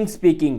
EngSpeaking।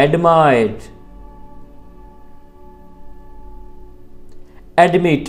admired। admit,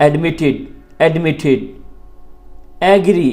admitted, admitted। agree,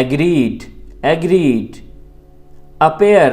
agreed, agreed। appear,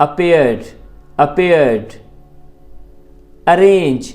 appeared, appeared। arrange,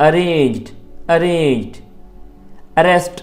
arranged, arranged। arrest,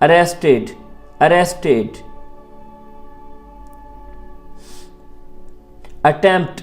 arrested, arrested। attempt,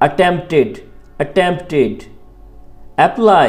attempted, attempted। apply,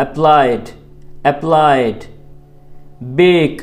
applied, applied। bake,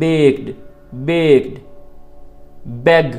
baked, baked। beg,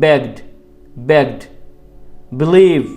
begged, begged। believe,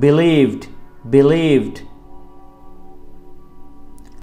believed, believed।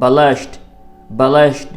blushed, blushed।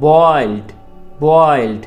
boiled, boiled।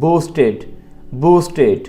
boosted, boosted।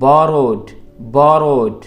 borrowed, borrowed।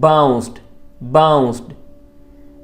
bounced, bounced।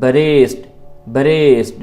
braced, braced।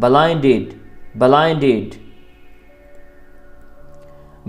blinded, blinded।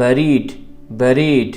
buried, buried।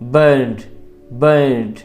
burned, burned।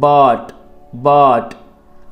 bought, bought।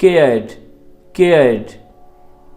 cared, cared।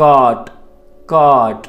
caught, caught।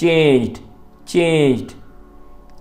changed, changed।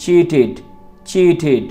cheated, cheated।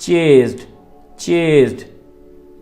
chased, chased।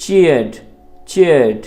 cheered, cheered।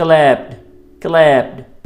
clapped, clapped।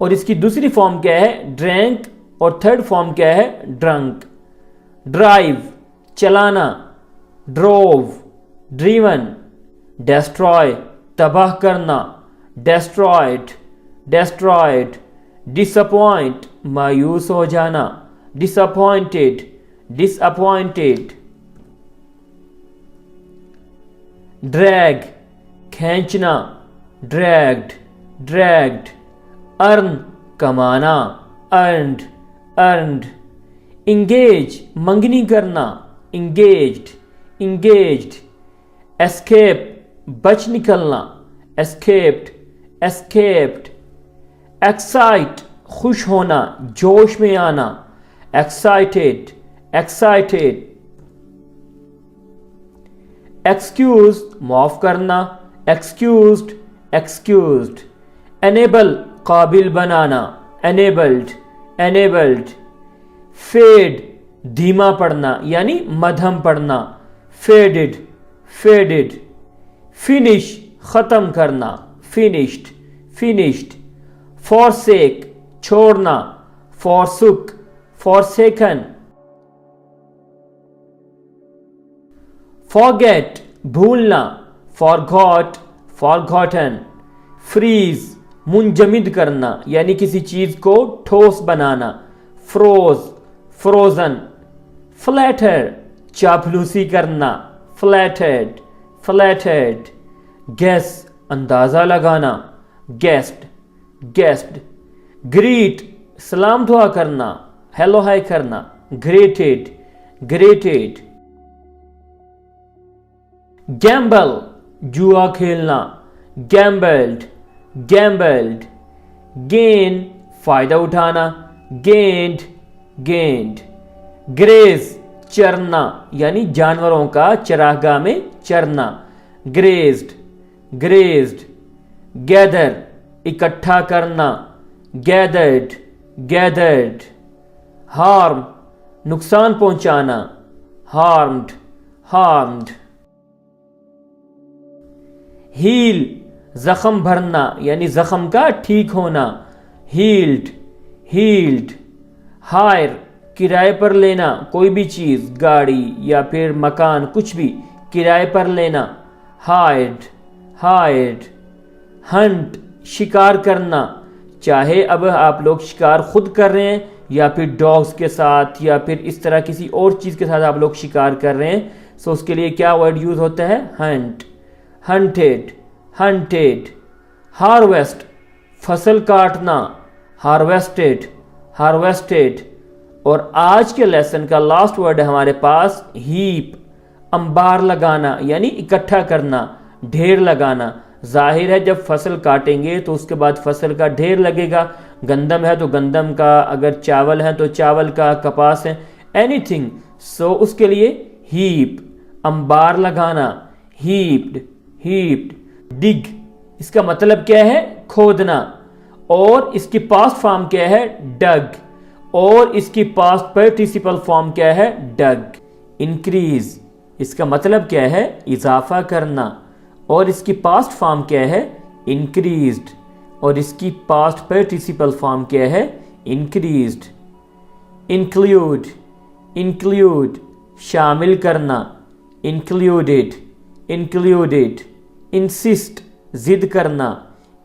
اور اس کی دوسری form کیا ہے drink اور third form کیا ہے drink. Drive چلانا, ڈروو driven, ڈیسٹرائے تباہ کرنا, ڈیسٹرائڈ ڈیسٹرائڈ, ڈس اپوائنٹ مایوس ہو جانا, ڈس اپوائنٹڈ ڈس اپوائنٹڈ. ڈریگ کھینچنا, ڈریگڈ ڈریگڈ. ارن کمانا, ارنڈ ارنڈ. انگیج منگنی کرنا, انگیجڈ انگیجڈ. اسکیپ بچ نکلنا, اسکیپڈ اسکیپڈ. ایکسائٹ خوش ہونا, جوش میں آنا, ایکسائٹیڈ ایکسائٹیڈ. ایکسکیوز معاف کرنا, ایکسکیوزڈ ایکسکیوزڈ. انیبل قابل بنانا, انیبلڈ انیبلڈ. فیڈ دھیما پڑنا یعنی مدھم پڑنا, فیڈڈ فیڈڈ. فنش ختم کرنا, فنشڈ فنشڈ. فورسیک چھوڑنا, فورسک فورسیکن. فارگیٹ بھولنا, فارگاٹ فارگاٹن. فریز منجمد کرنا یعنی کسی چیز کو ٹھوس بنانا, فروز فروزن. فلیٹر چاپلوسی کرنا, فلیٹڈ فلیٹڈ. گیس اندازہ لگانا, گیسڈ گیسڈ. گریٹ سلام دعا کرنا, ہیلو ہائی کرنا, گریٹڈ گریٹڈ. گیمبل جوا کھیلنا, گیمبلڈ گیمبلڈ. گین فائدہ اٹھانا, گینڈ گینڈ. گریز چرنا یعنی جانوروں کا چراگاہ میں چرنا, گریزڈ گریزڈ. گیدر اکٹھا کرنا, گیدرڈ گیدرڈ. ہارم نقصان پہنچانا, ہارمڈ ہارمڈ. ہیل زخم بھرنا یعنی زخم کا ٹھیک ہونا, ہیلڈ ہیلڈ. ہائر کرائے پر لینا کوئی بھی چیز, گاڑی یا پھر مکان, کچھ بھی کرائے پر لینا, ہائرڈ ہائرڈ. ہنٹ شکار کرنا, چاہے اب آپ لوگ شکار خود کر رہے ہیں یا پھر ڈاگز کے ساتھ یا پھر اس طرح کسی اور چیز کے ساتھ آپ لوگ شکار کر رہے ہیں, سو اس کے لیے کیا ورڈ یوز ہوتا ہے ہنٹ ہنٹیڈ ہنٹیڈ. ہارویسٹ فصل کاٹنا, ہارویسٹیڈ ہارویسٹیڈ. اور آج کے لیسن کا لاسٹ ورڈ ہے ہمارے پاس ہیپ, انبار لگانا یعنی اکٹھا کرنا, ڈھیر لگانا. ظاہر ہے جب فصل کاٹیں گے تو اس کے بعد فصل کا ڈھیر لگے گا, گندم ہے تو گندم کا, اگر چاول ہے تو چاول کا, کپاس ہے, اینی تھنگ. سو اس کے لیے ہیپ انبار لگانا, ہیپڈ ہیپڈ. ڈگ اس کا مطلب کیا ہے کھودنا, اور اس کی پاسٹ فارم کیا ہے ڈگ, اور اس کی پاسٹ پارٹیسپل فارم کیا ہے ڈگ. انکریز اس کا مطلب کیا ہے اضافہ کرنا, اور اس کی پاسٹ فارم کیا ہے انکریزڈ, اور اس کی پاسٹ پارٹیسپل فارم کیا ہے انکریزڈ. انکلیوڈ انکلیوڈ شامل کرنا, انکلیوڈیڈ انکلیوڈیڈ. انسسٹ ضد کرنا,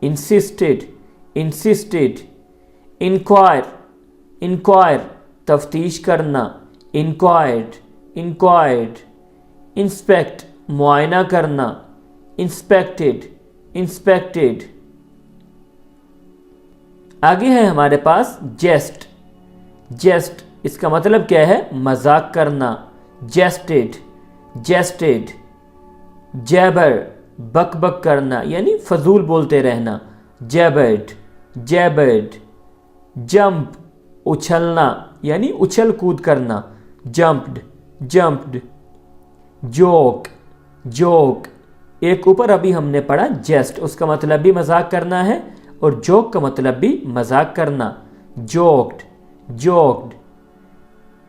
انسسٹڈ انسسٹڈ. انکوائر انکوائر تفتیش کرنا, انکوائرڈ انکوائرڈ. انسپیکٹ معائنہ کرنا, انسپیکٹڈ انسپیکٹڈ. آگے ہے ہمارے پاس جیسٹ. جیسٹ اس کا مطلب کیا ہے مذاق کرنا, جیسٹڈ جیسٹڈ. جیبر بک بک کرنا یعنی فضول بولتے رہنا, جیبرڈ جیبرڈ. جمپ اچھلنا یعنی اچھل کود کرنا, جمپڈ جمپڈ. جوک جوک ایک اوپر ابھی ہم نے پڑھا جیسٹ, اس کا مطلب بھی مذاق کرنا ہے اور جوک کا مطلب بھی مذاق کرنا, جوکڈ جوکڈ.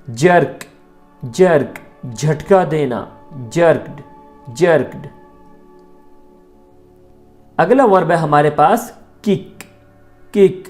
جرک جرک جھٹکا دینا, جرکڈ جرکڈ. اگلا ورب ہے ہمارے پاس kick kick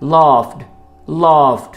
laughed laughed।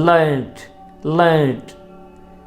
learnt learnt।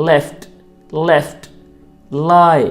left left। lie,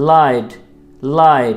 lied lied।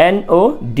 NOD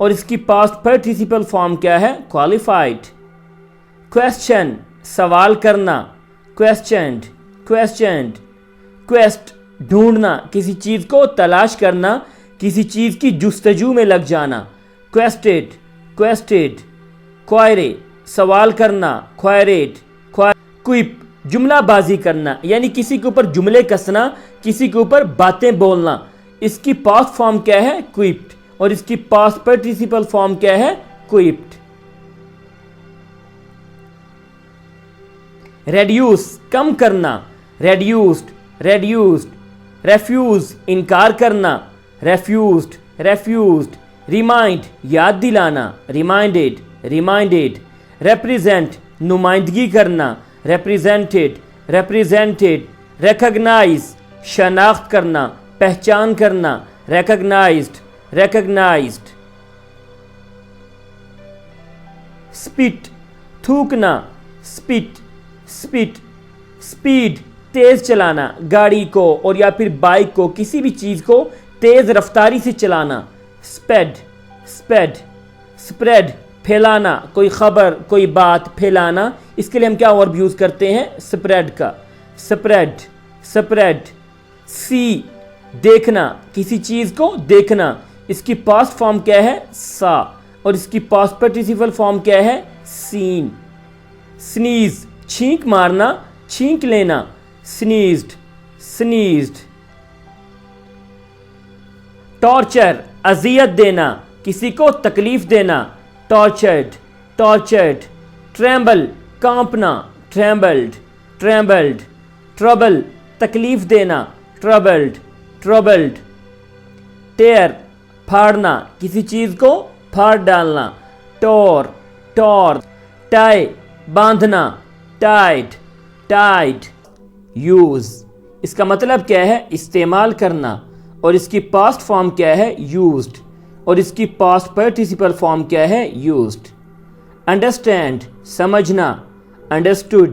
اور اس کی past participle form کیا ہے؟ qualified. question سوال کرنا questioned. quest ڈھونڈنا کسی چیز کو تلاش کرنا، کسی چیز کی جستجو میں لگ جانا. quested. query سوال کرنا queried. quip جملہ بازی کرنا یعنی کسی کے اوپر جملے کسنا، کسی کے اوپر باتیں بولنا. اس کی past form کیا ہے؟ quipped. اور اس کی past participle form کیا ہے؟ quipped. reduce کم کرنا reduced. refuse انکار کرنا refused. remind یاد دلانا reminded. represent نمائندگی کرنا represented. recognize شناخت کرنا، پہچان کرنا recognized. spit تھوکنا speed تیز چلانا گاڑی کو اور یا پھر بائک کو، کسی بھی چیز کو تیز رفتاری سے چلانا. spread پھیلانا، کوئی خبر کوئی بات پھیلانا، اس کے لیے ہم کیا ورب یوز کرتے ہیں؟ spread کا. spread. see دیکھنا، کسی چیز کو دیکھنا، اس کی past form کیا ہے؟ saw. اور اس کی past participle form کیا ہے؟ seen. sneeze چھینک مارنا، چھینک لینا sneezed. torture اذیت دینا، کسی کو تکلیف دینا tortured. tremble کانپنا trembled. trouble تکلیف دینا troubled. tear پھاڑنا، کسی چیز کو پھاڑ ڈالنا tore. tie باندھنا tied. use اس کا مطلب کیا ہے؟ استعمال کرنا، اور اس کی past form کیا ہے؟ used. اور اس کی past participle form کیا ہے؟ used. understand سمجھنا understood.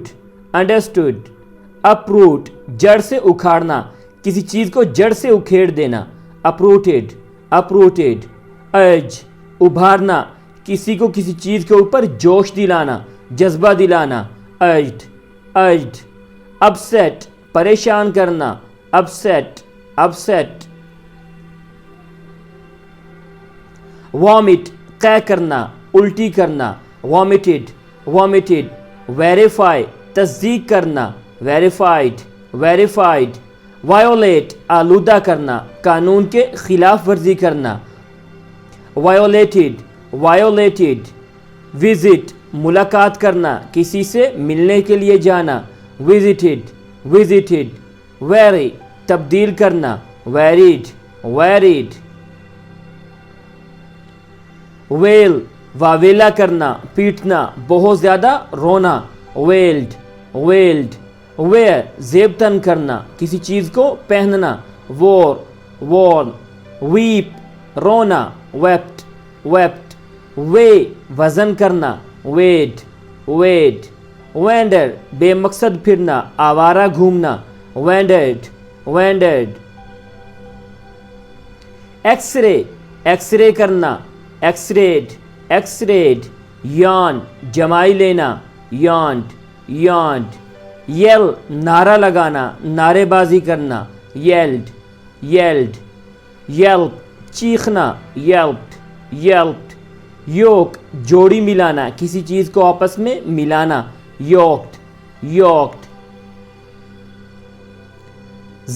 uproot جڑ سے اکھاڑنا، کسی چیز کو جڑ سے اکھیڑ دینا uprooted. urge ابھارنا، کسی کو کسی چیز کے اوپر جوش دلانا، جذبہ دلانا urged. upset پریشان کرنا upset. vomit قے کرنا، الٹی کرنا vomited. verify تصدیق کرنا verified. violate آلودہ کرنا، قانون کے خلاف ورزی کرنا violated. visit ملاقات کرنا، کسی سے ملنے کے لیے جانا visited. vary تبدیل کرنا varied. wail واویلا کرنا، پیٹنا، بہت زیادہ رونا wailed. wear زیب تن کرنا، کسی چیز کو پہننا worn. weep رونا wept. weigh وزن کرنا weighed. wander بے مقصد پھرنا، آوارہ گھومنا wandered. x-ray کرنا x-rayed. yawn جمائی لینا yawned. yell نعرہ لگانا، نعرے بازی کرنا yelled. yelp چیخنا yelped. yoke جوڑی ملانا، کسی چیز کو آپس میں ملانا yoked.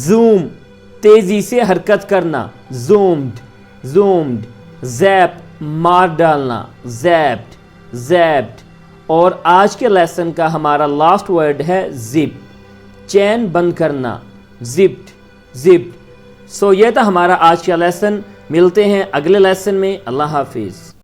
zoom تیزی سے حرکت کرنا zoomed. zap مار ڈالنا zapped. اور آج کے لیسن کا ہمارا لاسٹ ورڈ ہے zip چین بند کرنا zipped. سو یہ تھا ہمارا آج کا لیسن. ملتے ہیں اگلے لیسن میں. اللہ حافظ.